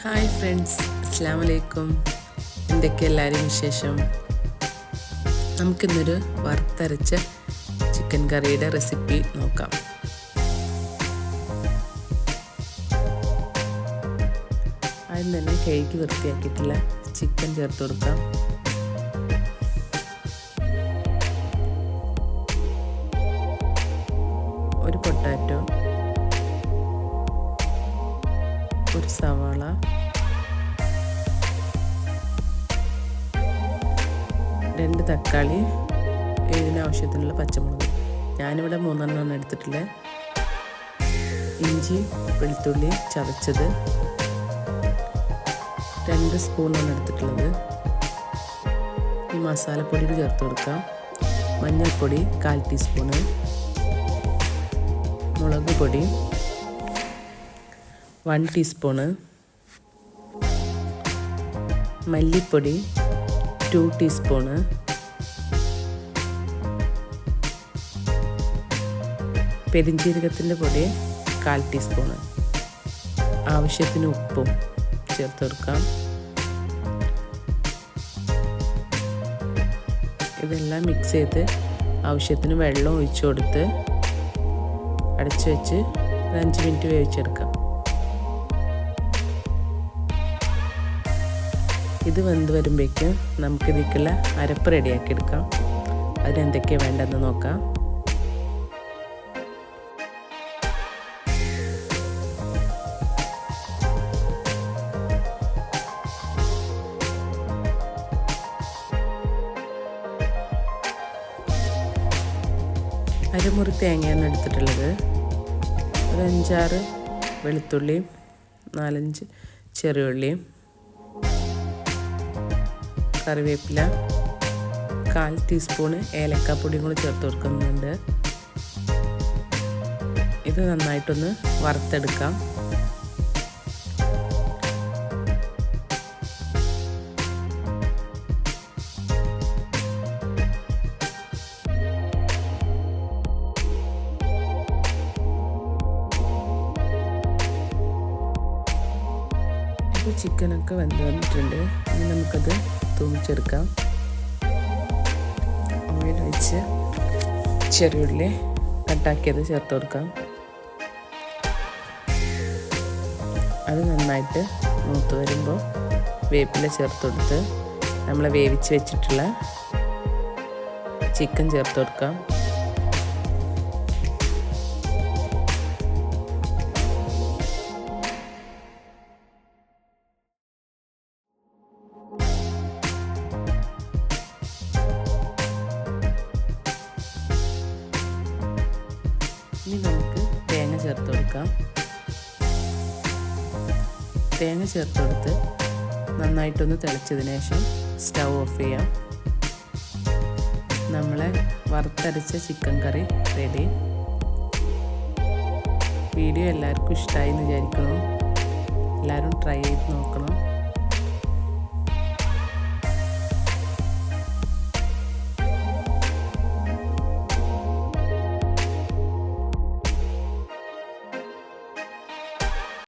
Hi friends, അസ്സലാമു അലൈക്കും. എന്തൊക്കെ എല്ലാവരും വിശേഷം? നമുക്കിന്നൊരു വറുത്തരച്ച ചിക്കൻ കറിയുടെ റെസിപ്പി നോക്കാം. ആദ്യം തന്നെ കഴുകി വൃത്തിയാക്കിയിട്ടുള്ള ചിക്കൻ ചേർത്ത് കൊടുക്കാം. ഒരു പൊട്ടാറ്റോ, ഒരു സവാള, രണ്ട് തക്കാളി, ഇതിനാവശ്യത്തിനുള്ള പച്ചമുളക്. ഞാനിവിടെ 3 എടുത്തിട്ടുള്ളത്. ഇഞ്ചി വെളുത്തുള്ളി ചതച്ചത് 2 സ്പൂണാണ് എടുത്തിട്ടുള്ളത്. ഈ മസാലപ്പൊടികൾ ചേർത്ത് കൊടുക്കാം. മഞ്ഞൾപ്പൊടി 1/4 ടീസ്പൂണ്, മുളക് പൊടി 1 ടീസ്പൂണ്, മല്ലിപ്പൊടി 2 ടീസ്പൂണ്, പെരിഞ്ജീരകത്തിൻ്റെ പൊടി 1/4 ടീസ്പൂണ്, ആവശ്യത്തിന് ഉപ്പും ചേർത്ത് കൊടുക്കാം. ഇതെല്ലാം മിക്സ് ചെയ്ത് ആവശ്യത്തിന് വെള്ളം ഒഴിച്ചു കൊടുത്ത് അടച്ചു വെച്ച് 5 മിനിറ്റ് വേവിച്ചെടുക്കാം. ഇത് വെന്ത് വരുമ്പോഴേക്കും നമുക്കിതിലേക്കുള്ള അരപ്പ് റെഡിയാക്കി എടുക്കാം. അതിനെന്തൊക്കെയാണ് വേണ്ടതെന്ന് നോക്കാം. അരമുറി തേങ്ങയാണ് എടുത്തിട്ടുള്ളത്. ഒരു 5-6 വെളുത്തുള്ളിയും 4-5 ചെറിയുള്ളിയും, കറിവേപ്പില, 1/4 ടീസ്പൂണ് ഏലക്കാപ്പൊടിയും കൂടി ചേർത്ത് കൊടുക്കുന്നുണ്ട്. ഇത് നന്നായിട്ടൊന്ന് വറുത്തെടുക്കാം. ഇപ്പോൾ ചിക്കനൊക്കെ വെന്ത് വന്നിട്ടുണ്ട്. ഇനി നമുക്കത് തൂമിച്ചെടുക്കാം. ഓയിൽ ഒഴിച്ച് ചെറിയുള്ളി കട്ടാക്കിയത് ചേർത്ത് കൊടുക്കാം. അത് നന്നായിട്ട് മൂത്ത് വരുമ്പോൾ വേപ്പില ചേർത്ത് കൊടുത്ത് നമ്മൾ വേവിച്ച് വെച്ചിട്ടുള്ള ചിക്കൻ ചേർത്ത് കൊടുക്കാം. ഇനി നമുക്ക് തേങ്ങ ചേർത്ത് കൊടുക്കാം. തേങ്ങ ചേർത്ത് കൊടുത്ത് നന്നായിട്ടൊന്ന് തിളച്ചതിന് ശേഷം സ്റ്റൗ ഓഫ് ചെയ്യാം. നമ്മളെ വറുത്തരച്ച ചിക്കൻ കറി റെഡി. വീഡിയോ എല്ലാവർക്കും ഇഷ്ടമായി എന്ന് വിചാരിക്കണം. എല്ലാവരും ട്രൈ ചെയ്ത് നോക്കണം.